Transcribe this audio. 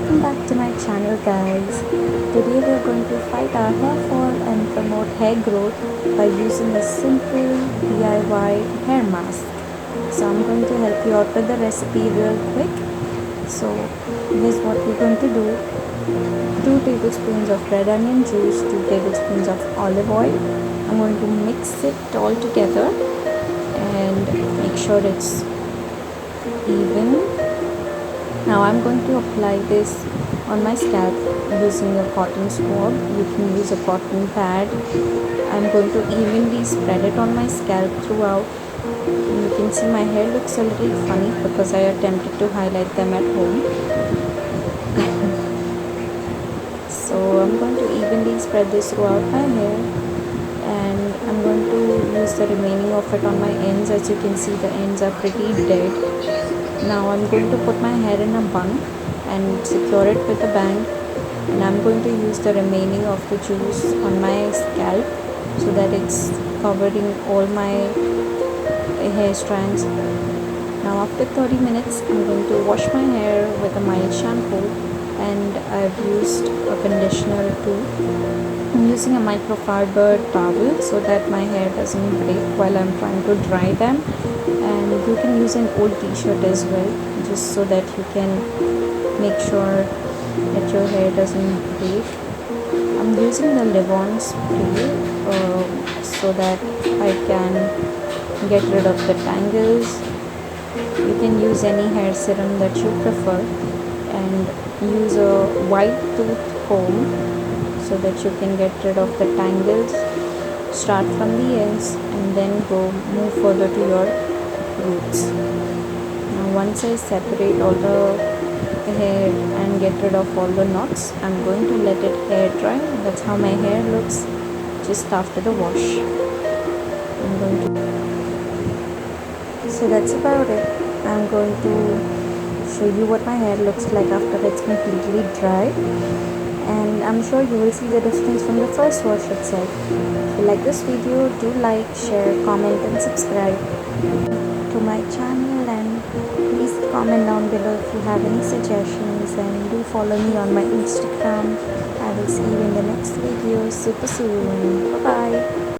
welcome back to my channel, guys. Today we are going to fight our hair fall and promote hair growth by using a simple DIY hair mask. So I'm going to help you out with the recipe real quick. So here's what we're going to do: 2 tablespoons of red onion juice, 2 tablespoons of olive oil. I'm going to mix it all together and make sure it's even. Now I'm going to apply this on my scalp using a cotton swab. You can use a cotton pad. I'm going to evenly spread it on my scalp throughout. You can see my hair looks a little funny because I attempted to highlight them at home. So I'm going to evenly spread this throughout my hair, and I'm going to use the remaining of it on my ends. As you can see, the ends are pretty dead. Now I'm going to put my hair in a bun and secure it with a band, and I'm going to use the remaining of the juice on my scalp so that it's covering all my hair strands. Now after 30 minutes I'm going to wash my hair with a mild shampoo, and I've used a conditioner too. I'm using a microfiber towel so that my hair doesn't break while I'm trying to dry them, and you can use an old t-shirt as well, just so that you can make sure that your hair doesn't break. I'm using the leave-on spray so that I can get rid of the tangles. You can use any hair serum that you prefer, and use a white tooth comb so that you can get rid of the tangles. Start from the ends and then move further to your roots. Now once I separate all the hair and get rid of all the knots, I'm going to let it hair dry. That's how my hair looks just after the wash. So that's about it. I'm going to show you what my hair looks like after it's completely dry, and I'm sure you will see the difference from the first wash itself. If you like this video, do like, share, comment and subscribe to my channel, and please comment down below if you have any suggestions, and do follow me on my Instagram. I will see you in the next video super soon. Bye bye.